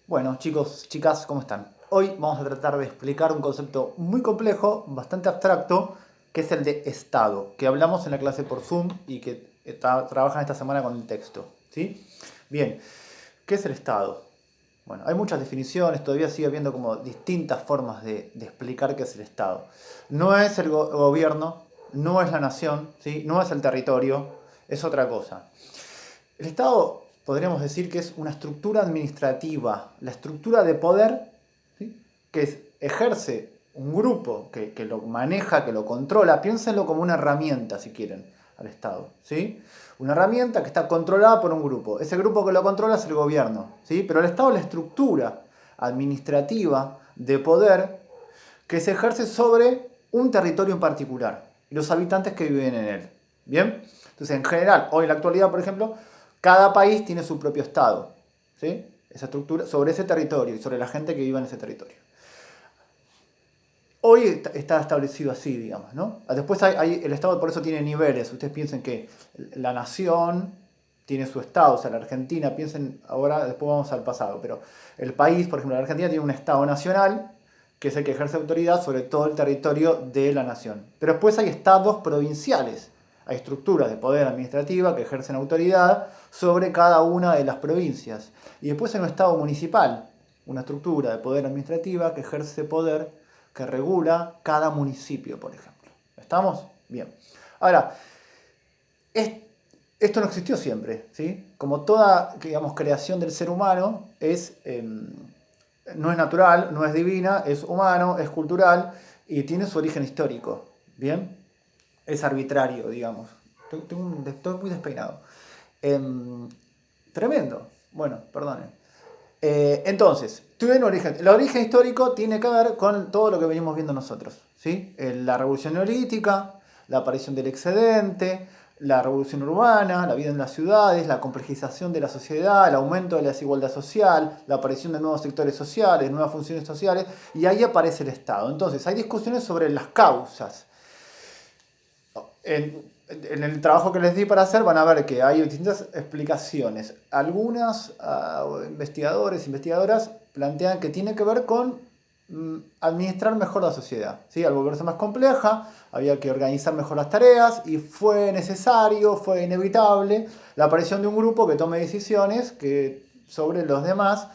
Bueno, chicos, chicas, ¿cómo están? Hoy vamos a tratar de explicar un concepto muy complejo, bastante abstracto, que es el de estado, que hablamos en la clase por Zoom y que trabajan esta semana con el texto. ¿Sí? Bien, ¿qué es el estado? Bueno, hay muchas definiciones, todavía sigue habiendo como distintas formas de explicar qué es el estado. No es el gobierno, no es la nación, ¿sí? No es el territorio, es otra cosa. El Estado podríamos decir que es una estructura administrativa, la estructura de poder, ¿sí? Ejerce un grupo que lo maneja, que lo controla. Piénsenlo como una herramienta, si quieren, al Estado. ¿Sí? Una herramienta que está controlada por un grupo. Ese grupo que lo controla es el gobierno. ¿Sí? Pero el Estado es la estructura administrativa de poder que se ejerce sobre un territorio en particular y los habitantes que viven en él. ¿Bien? Entonces, en general, hoy en la actualidad, por ejemplo, cada país tiene su propio estado. ¿Sí? Esa estructura sobre ese territorio y sobre la gente que vive en ese territorio. Hoy está establecido así, digamos, ¿no? Después el Estado por eso tiene niveles. Ustedes piensen que la nación tiene su Estado, o sea, la Argentina, piensen ahora, después vamos al pasado, pero el país, por ejemplo, la Argentina tiene un Estado nacional, que es el que ejerce autoridad sobre todo el territorio de la nación. Pero después hay estados provinciales, hay estructuras de poder administrativa que ejercen autoridad sobre cada una de las provincias. Y después hay un Estado municipal, una estructura de poder administrativa que ejerce poder que regula cada municipio, por ejemplo. ¿Estamos? Bien. Ahora, esto no existió siempre, ¿sí? Como toda, digamos, creación del ser humano no es natural, no es divina, es humano, es cultural y tiene su origen histórico, ¿bien? Es arbitrario, digamos. Estoy muy despeinado. Em, Tremendo. Bueno, perdonen. Entonces, el origen histórico tiene que ver con todo lo que venimos viendo nosotros. ¿Sí? La revolución neolítica, la aparición del excedente, la revolución urbana, la vida en las ciudades, la complejización de la sociedad, el aumento de la desigualdad social, la aparición de nuevos sectores sociales, nuevas funciones sociales, y ahí aparece el Estado. Entonces, hay discusiones sobre las causas. En el trabajo que les di para hacer van a ver que hay distintas explicaciones. Algunas investigadores, investigadoras plantean que tiene que ver con administrar mejor la sociedad. ¿Sí? Al volverse más compleja, había que organizar mejor las tareas y fue necesario, fue inevitable la aparición de un grupo que tome decisiones sobre los demás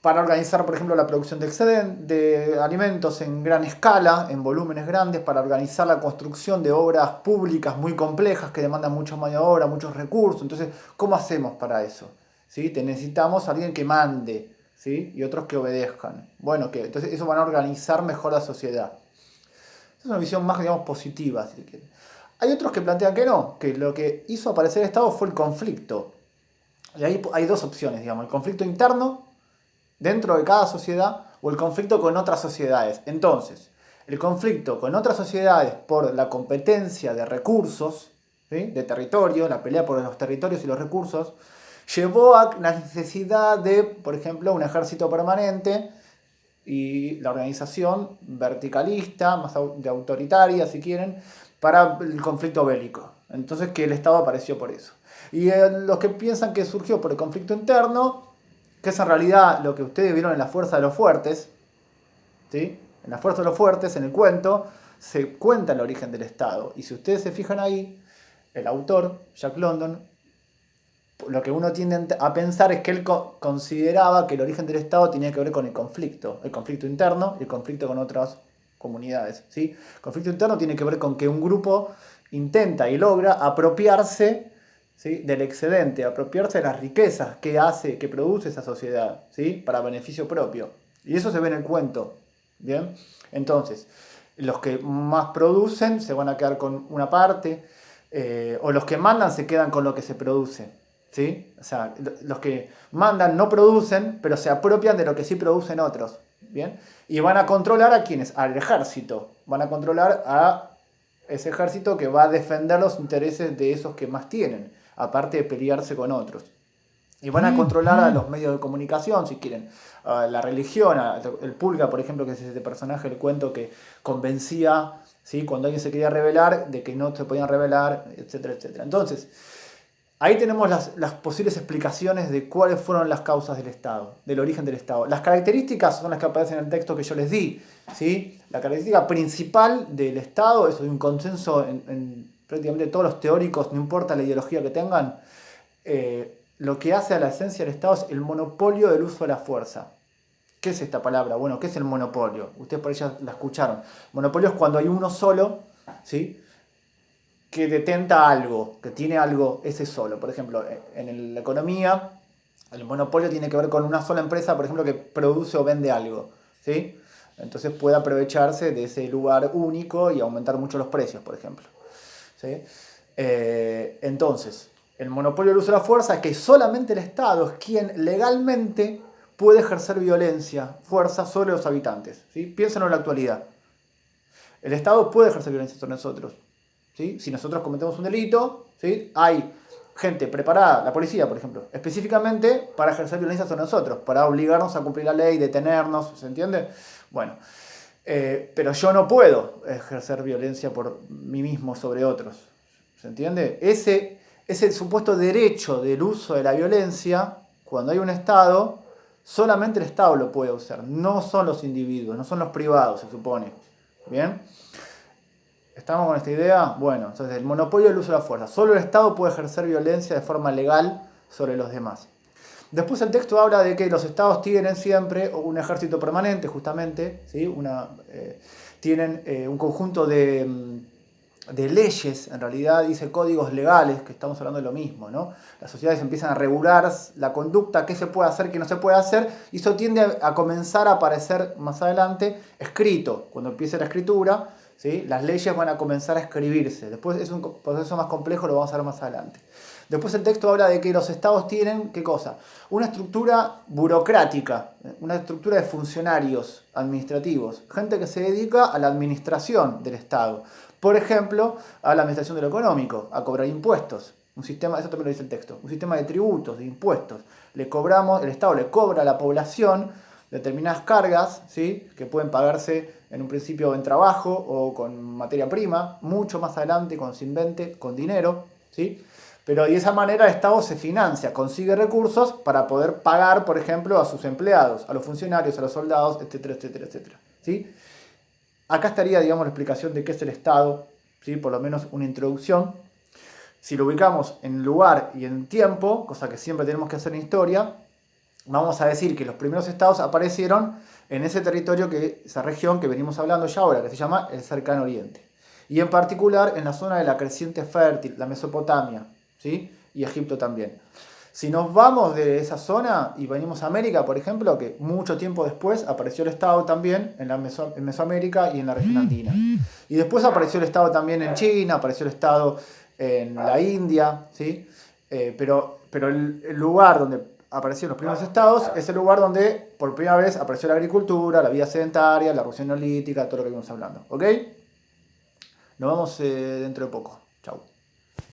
para organizar, por ejemplo, la producción de alimentos en gran escala, en volúmenes grandes, para organizar la construcción de obras públicas muy complejas que demandan mucha mano de obra, muchos recursos. Entonces, ¿cómo hacemos para eso? ¿Sí? Necesitamos alguien que mande, ¿sí? Y otros que obedezcan. Bueno, entonces eso van a organizar mejor la sociedad. Es una visión más, digamos, positiva, si quieren. Hay otros que plantean que no, que lo que hizo aparecer el Estado fue el conflicto. Y ahí hay dos opciones, digamos, el conflicto interno dentro de cada sociedad o el conflicto con otras sociedades. Entonces, el conflicto con otras sociedades por la competencia de recursos, ¿sí? De territorio, la pelea por los territorios y los recursos, llevó a la necesidad de, por ejemplo, un ejército permanente y la organización verticalista, más autoritaria, si quieren, para el conflicto bélico. Entonces, que el Estado apareció por eso. Y los que piensan que surgió por el conflicto interno, que es en realidad lo que ustedes vieron en La Fuerza de los Fuertes, ¿sí? En La Fuerza de los Fuertes, en el cuento, se cuenta el origen del Estado. Y si ustedes se fijan ahí, el autor, Jack London, lo que uno tiende a pensar es que él consideraba que el origen del Estado tenía que ver con el conflicto interno y el conflicto con otras comunidades. ¿Sí? El conflicto interno tiene que ver con que un grupo intenta y logra apropiarse, ¿sí? Del excedente, apropiarse de las riquezas que produce esa sociedad, ¿sí? Para beneficio propio. Y eso se ve en el cuento. ¿Bien? Entonces, los que más producen se van a quedar con una parte, o los que mandan se quedan con lo que se produce. ¿Sí? O sea, los que mandan no producen, pero se apropian de lo que sí producen otros. ¿Bien? Y van a controlar a quienes, al ejército. Van a controlar a ese ejército que va a defender los intereses de esos que más tienen, aparte de pelearse con otros. Y van a controlar a los medios de comunicación, si quieren, a la religión, el Pulga, por ejemplo, que es este personaje del cuento que convencía, ¿sí? Cuando alguien se quería rebelar, de que no se podían rebelar, etcétera, etcétera. Entonces, Ahí tenemos las posibles explicaciones de cuáles fueron las causas del Estado, del origen del Estado. Las características son las que aparecen en el texto que yo les di, ¿sí? La característica principal del Estado, eso de un consenso en prácticamente todos los teóricos, no importa la ideología que tengan, lo que hace a la esencia del Estado es el monopolio del uso de la fuerza. ¿Qué es esta palabra? Bueno, ¿qué es el monopolio? Ustedes por ahí ya la escucharon. Monopolio es cuando hay uno solo, ¿sí?, que detenta algo, que tiene algo ese solo. Por ejemplo, en la economía, el monopolio tiene que ver con una sola empresa, por ejemplo, que produce o vende algo, ¿sí? Entonces puede aprovecharse de ese lugar único y aumentar mucho los precios, por ejemplo, ¿sí? Entonces, el monopolio del uso de la fuerza es que solamente el Estado es quien legalmente puede ejercer violencia, fuerza sobre los habitantes, ¿sí? Piénsenlo en la actualidad. El Estado puede ejercer violencia sobre nosotros, ¿sí? Si nosotros cometemos un delito, ¿sí?, hay gente preparada, la policía, por ejemplo, específicamente para ejercer violencia sobre nosotros, para obligarnos a cumplir la ley, detenernos, ¿se entiende? Bueno, pero yo no puedo ejercer violencia por mí mismo sobre otros, ¿se entiende? Ese supuesto derecho del uso de la violencia, cuando hay un Estado, solamente el Estado lo puede usar, no son los individuos, no son los privados, se supone. ¿Bien? ¿Estamos con esta idea? Bueno, entonces el monopolio del uso de la fuerza. Solo el Estado puede ejercer violencia de forma legal sobre los demás. Después el texto habla de que los Estados tienen siempre un ejército permanente, justamente, ¿sí? Tienen un conjunto de leyes, en realidad dice códigos legales, que estamos hablando de lo mismo, ¿no? Las sociedades empiezan a regular la conducta, qué se puede hacer, qué no se puede hacer, y eso tiende a comenzar a aparecer más adelante escrito. Cuando empiece la escritura, ¿sí?, las leyes van a comenzar a escribirse. Después es un proceso más complejo, lo vamos a ver más adelante. Después el texto habla de que los estados tienen, ¿qué cosa? Una estructura burocrática, una estructura de funcionarios administrativos, gente que se dedica a la administración del Estado. Por ejemplo, a la administración de lo económico, a cobrar impuestos. Un sistema, eso también lo dice el texto, un sistema de tributos, de impuestos. El Estado le cobra a la población determinadas cargas, ¿sí?, que pueden pagarse en un principio en trabajo o con materia prima, mucho más adelante cuando se invente, con dinero, ¿sí? Pero de esa manera el Estado se financia, consigue recursos para poder pagar, por ejemplo, a sus empleados, a los funcionarios, a los soldados, etcétera, etcétera, etcétera, ¿sí? Acá estaría, digamos, la explicación de qué es el Estado, ¿sí?, por lo menos una introducción. Si lo ubicamos en lugar y en tiempo, cosa que siempre tenemos que hacer en historia, vamos a decir que los primeros estados aparecieron en ese territorio, esa región que venimos hablando ya ahora, que se llama el Cercano Oriente. Y en particular en la zona de la creciente fértil, la Mesopotamia, ¿sí?, y Egipto también. Si nos vamos de esa zona y venimos a América, por ejemplo, que mucho tiempo después apareció el Estado también en Mesoamérica y en la región andina. Y después apareció el Estado también en China, apareció el Estado en la India, ¿sí? Pero el lugar donde aparecieron los primeros estados es el lugar donde por primera vez apareció la agricultura, la vida sedentaria, la revolución neolítica, todo lo que vimos hablando. ¿Ok? Nos vemos dentro de poco.